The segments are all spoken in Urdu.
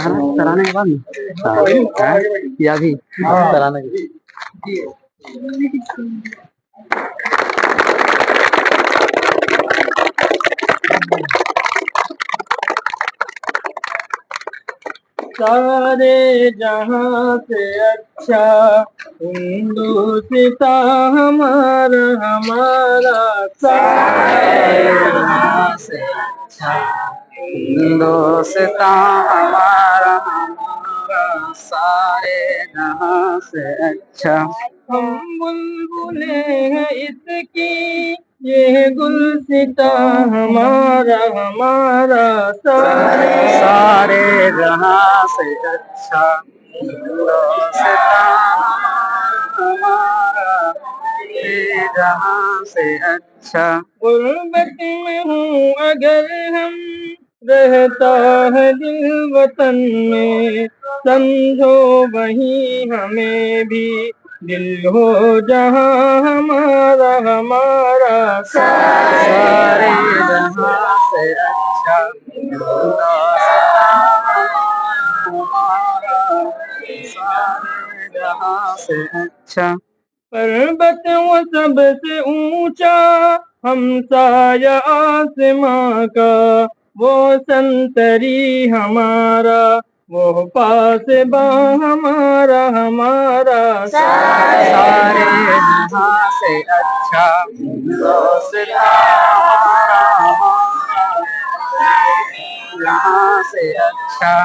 ترانے کے بعد یا بھی ترانے کے سارے جہاں سے اچھا ہندوستان ہمارا ہمارا سارے جہاں سے اچھا ہندوستان ہمارا ہمارا سارے جہاں سے اچھا ہم بلبلیں ہیں اس کی یہ گلستاں ہمارا ہمارا سارے جہاں سے اچھا ہندوستان ہمارا جہاں سے اچھا غربت میں ہوں اگر ہم رہتا ہے دل وطن میں سمجھو وہیں ہمیں بھی دل ہو جہاں ہمارا ہمارا سارے جہاں سے اچھا ہمارا سارے جہاں سے اچھا پربت وہ سب سے اونچا ہمسایہ آسماں کا وہ سنتری ہمارا وہ پاسباں ہمارا ہمارا سارے جہاں سے اچھا جہاں سے اچھا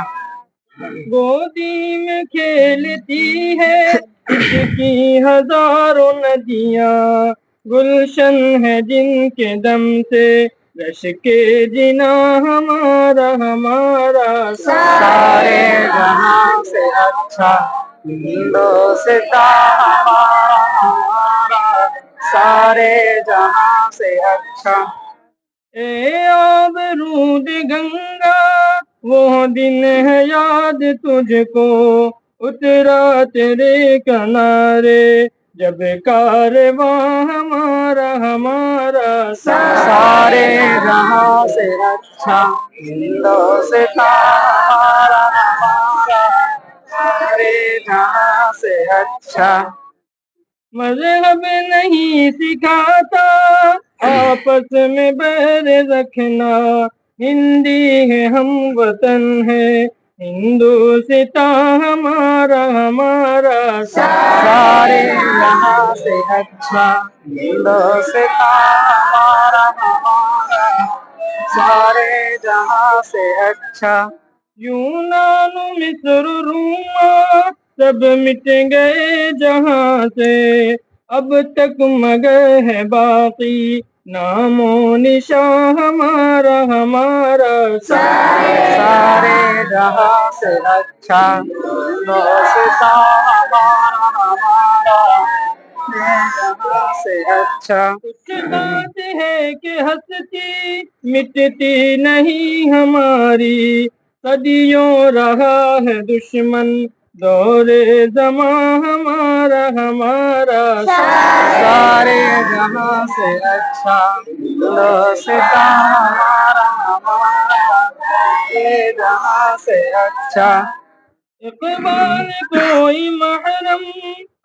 گودی میں کھیلتی ہے اس کی ہزاروں ندیاں گلشن ہے جن کے دم سے رش کے جنا ہمارا ہمارا سارے جہاں سے اچھا ہندوستان ہمارا ہمارا سارے جہاں سے اچھا اے آبرود گنگا وہ دن ہے یاد تجھ کو اترا تیرے کنارے جب کارواں ہمارا ہمارا سارے جہاں سے اچھا ہندوستان ہمارا ہمارا سارے جہاں سے اچھا مذہب نہیں سکھاتا آپس میں بیر رکھنا ہندی ہے ہم وطن ہے ہندوستان ہمارا ہمارا سارے جہاں سے اچھا ہندوستان ہمارا ہمارا سارے جہاں سے اچھا یونان مصر روما سب مٹ گئے جہاں سے اب تک مگر ہے باقی نام و نشان ہمارا ہمارا سارے جہاں سے اچھا ہندوستان ہمارا ہمارا جہاں سے اچھا کچھ بات ہے کہ ہستی مٹتی نہیں ہماری صدیوں رہا ہے دشمن دور زمان ہمارا ہمارا سارے جہاں سے اچھا ہندوستان ہمارا ہمارا جہاں سے اچھا اقبال کوئی محرم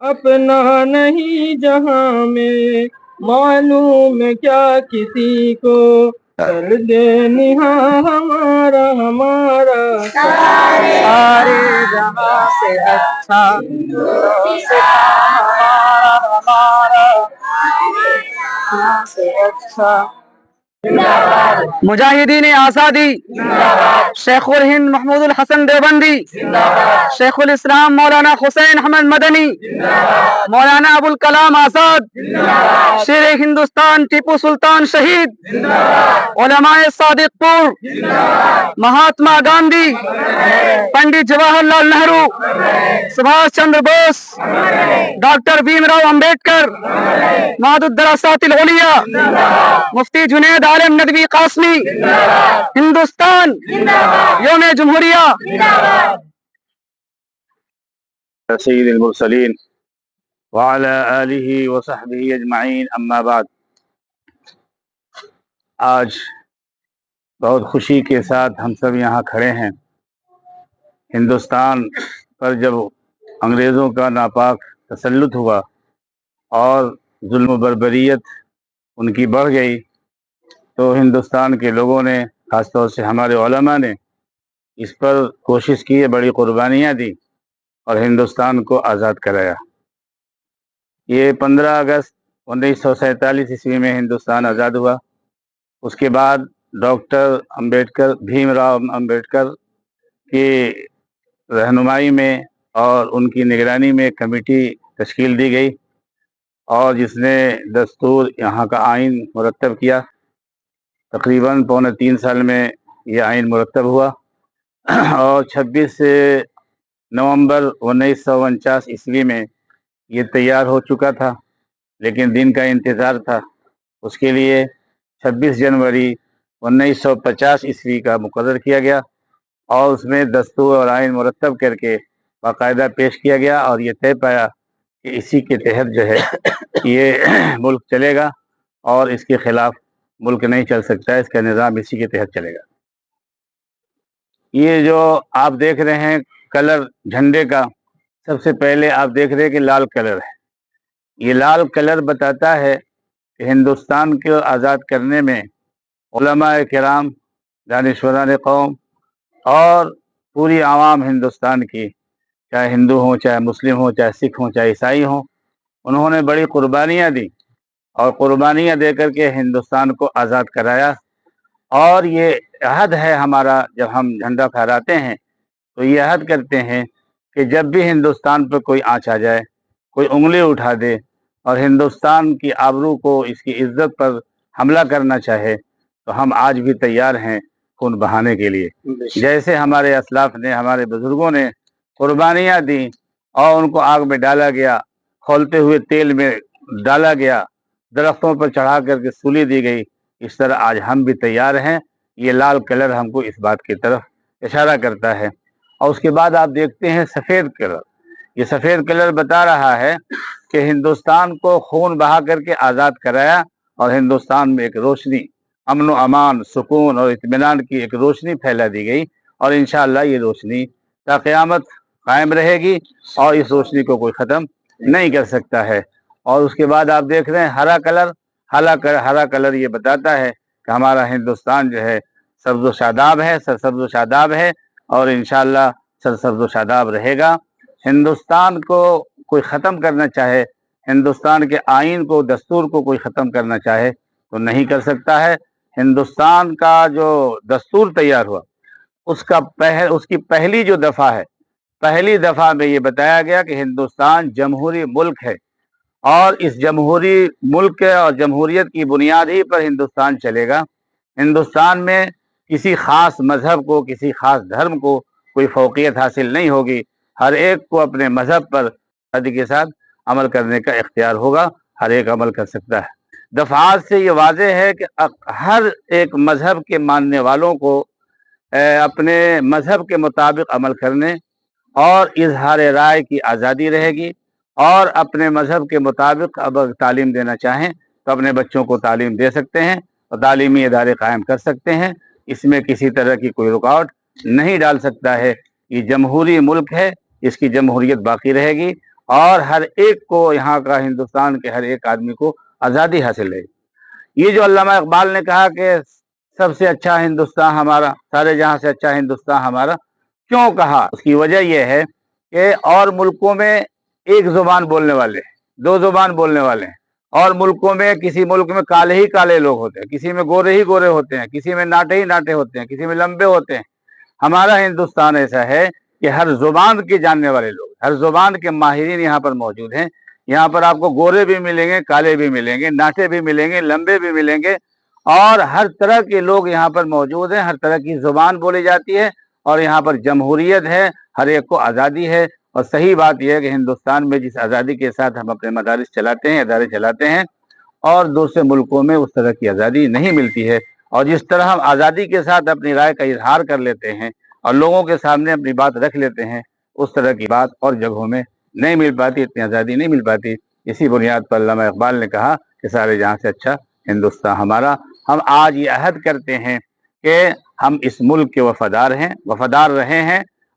اپنا نہیں جہاں میں معلوم کیا کسی کو درد نہاں ہمارا ہمارا سارے جہاں سے اچھا ہندوستان ہمارا ہمارا جہاں سے اچھا مجاہدین آزادی شیخ الہند محمود الحسن دیوبندی شیخ الاسلام مولانا حسین احمد مدنی مولانا ابوالکلام آزاد شیر ہندوستان ٹیپو سلطان شہید علماء صادق پور مہاتما گاندھی پنڈت جواہر لال نہرو سبھاش چندر بوس ڈاکٹر بھیم راؤ امبیڈکر معہد الدراسات العلیاء مفتی جنید عالم ندوی قاسمی ہندوستان یوم جمہوریہ سید المرسلین وعلى آلہ وصحبہ اجمعین اما بعد آج بہت خوشی کے ساتھ ہم سب یہاں کھڑے ہیں ہندوستان پر جب انگریزوں کا ناپاک تسلط ہوا اور ظلم و بربریت ان کی بڑھ گئی، تو ہندوستان کے لوگوں نے، خاص طور سے ہمارے علماء نے اس پر کوشش کی، بڑی قربانیاں دی اور ہندوستان کو آزاد کرایا۔ یہ 15 اگست 1947 عیسوی میں ہندوستان آزاد ہوا۔ اس کے بعد ڈاکٹر امبیڈکر، بھیم راؤ امبیڈکر کی رہنمائی میں اور ان کی نگرانی میں ایک کمیٹی تشکیل دی گئی اور جس نے دستور، یہاں کا آئین مرتب کیا۔ تقریباً 3.25 سال میں یہ آئین مرتب ہوا اور 26 نومبر 1949 عیسوی میں یہ تیار ہو چکا تھا، لیکن دن کا انتظار تھا۔ اس کے لیے 26 جنوری 1950 عیسوی کا مقرر کیا گیا اور اس میں دستور اور آئین مرتب کر کے باقاعدہ پیش کیا گیا اور یہ طے پایا کہ اسی کے تحت جو ہے یہ ملک چلے گا اور اس کے خلاف ملک نہیں چل سکتا، اس کا نظام اسی کے تحت چلے گا۔ یہ جو آپ دیکھ رہے ہیں کلر جھنڈے کا، سب سے پہلے آپ دیکھ رہے ہیں کہ لال کلر ہے۔ یہ لال کلر بتاتا ہے کہ ہندوستان کو آزاد کرنے میں علماء کرام، دانشوران قوم اور پوری عوام ہندوستان کی، چاہے ہندو ہوں، چاہے مسلم ہوں، چاہے سکھ ہوں، چاہے عیسائی ہوں، انہوں نے بڑی قربانیاں دی اور قربانیاں دے کر کے ہندوستان کو آزاد کرایا۔ اور یہ عہد ہے ہمارا، جب ہم جھنڈا پھہراتے ہیں تو یہ عہد کرتے ہیں کہ جب بھی ہندوستان پر کوئی آنچ آ جائے، کوئی انگلی اٹھا دے اور ہندوستان کی آبرو کو، اس کی عزت پر حملہ کرنا چاہے، تو ہم آج بھی تیار ہیں خون بہانے کے لیے۔ جیسے ہمارے اسلاف نے، ہمارے بزرگوں نے قربانیاں دیں اور ان کو آگ میں ڈالا گیا، کھولتے ہوئے تیل میں ڈالا گیا، درختوں پر چڑھا کر کے سولی دی گئی، اس طرح آج ہم بھی تیار ہیں۔ یہ لال کلر ہم کو اس بات کی طرف اشارہ کرتا ہے۔ اور اس کے بعد آپ دیکھتے ہیں سفید کلر۔ یہ سفید کلر بتا رہا ہے کہ ہندوستان کو خون بہا کر کے آزاد کرایا اور ہندوستان میں ایک روشنی، امن و امان، سکون اور اطمینان کی ایک روشنی پھیلا دی گئی اور انشاءاللہ یہ روشنی تا قیامت قائم رہے گی اور اس روشنی کو کوئی ختم نہیں کر سکتا ہے۔ اور اس کے بعد آپ دیکھ رہے ہیں ہرا کلر۔ ہرا کلر یہ بتاتا ہے کہ ہمارا ہندوستان جو ہے سبز و شاداب ہے، سرسبز و شاداب ہے اور انشاءاللہ سرسبز و شاداب رہے گا۔ ہندوستان کو کوئی ختم کرنا چاہے، ہندوستان کے آئین کو، دستور کو کوئی ختم کرنا چاہے تو نہیں کر سکتا ہے۔ ہندوستان کا جو دستور تیار ہوا، اس کی پہلی جو دفعہ ہے، پہلی دفعہ میں یہ بتایا گیا کہ ہندوستان جمہوری ملک ہے اور اس جمہوری ملک اور جمہوریت کی بنیاد ہی پر ہندوستان چلے گا۔ ہندوستان میں کسی خاص مذہب کو، کسی خاص دھرم کو کوئی فوقیت حاصل نہیں ہوگی۔ ہر ایک کو اپنے مذہب پر آزادی کے ساتھ عمل کرنے کا اختیار ہوگا، ہر ایک عمل کر سکتا ہے۔ دفعات سے یہ واضح ہے کہ ہر ایک مذہب کے ماننے والوں کو اپنے مذہب کے مطابق عمل کرنے اور اظہار رائے کی آزادی رہے گی، اور اپنے مذہب کے مطابق اگر تعلیم دینا چاہیں تو اپنے بچوں کو تعلیم دے سکتے ہیں اور تعلیمی ادارے قائم کر سکتے ہیں۔ اس میں کسی طرح کی کوئی رکاوٹ نہیں ڈال سکتا ہے۔ یہ جمہوری ملک ہے، اس کی جمہوریت باقی رہے گی اور ہر ایک کو، یہاں کا ہندوستان کے ہر ایک آدمی کو آزادی حاصل ہے۔ یہ جو علامہ اقبال نے کہا کہ سب سے اچھا ہندوستان ہمارا، سارے جہاں سے اچھا ہندوستان ہمارا، کیوں کہا؟ اس کی وجہ یہ ہے کہ اور ملکوں میں ایک زبان بولنے والے ہیں، دو زبان بولنے والے ہیں، اور ملکوں میں، کسی ملک میں کالے ہی کالے لوگ ہوتے ہیں، کسی میں گورے ہی گورے ہوتے ہیں، کسی میں ناٹے ہی ناٹے ہوتے ہیں، کسی میں لمبے ہوتے ہیں۔ ہمارا ہندوستان ایسا ہے کہ ہر زبان کے جاننے والے لوگ، ہر زبان کے ماہرین یہاں پر موجود ہیں۔ یہاں پر آپ کو گورے بھی ملیں گے، کالے بھی ملیں گے، ناٹے بھی ملیں گے، لمبے بھی ملیں گے، اور ہر طرح کے لوگ یہاں پر موجود ہیں۔ ہر طرح کی زبان بولی جاتی ہے اور یہاں پر جمہوریت ہے، ہر ایک کو آزادی ہے۔ اور صحیح بات یہ ہے کہ ہندوستان میں جس آزادی کے ساتھ ہم اپنے مدارس چلاتے ہیں، ادارے چلاتے ہیں، اور دوسرے ملکوں میں اس طرح کی آزادی نہیں ملتی ہے۔ اور جس طرح ہم آزادی کے ساتھ اپنی رائے کا اظہار کر لیتے ہیں اور لوگوں کے سامنے اپنی بات رکھ لیتے ہیں، اس طرح کی بات اور جگہوں میں نہیں مل پاتی، اتنی آزادی نہیں مل پاتی۔ اسی بنیاد پر علامہ اقبال نے کہا کہ سارے جہاں سے اچھا ہندوستان ہمارا۔ ہم آج یہ عہد کرتے ہیں کہ ہم اس ملک کے وفادار ہیں، وفادار رہے ہیں،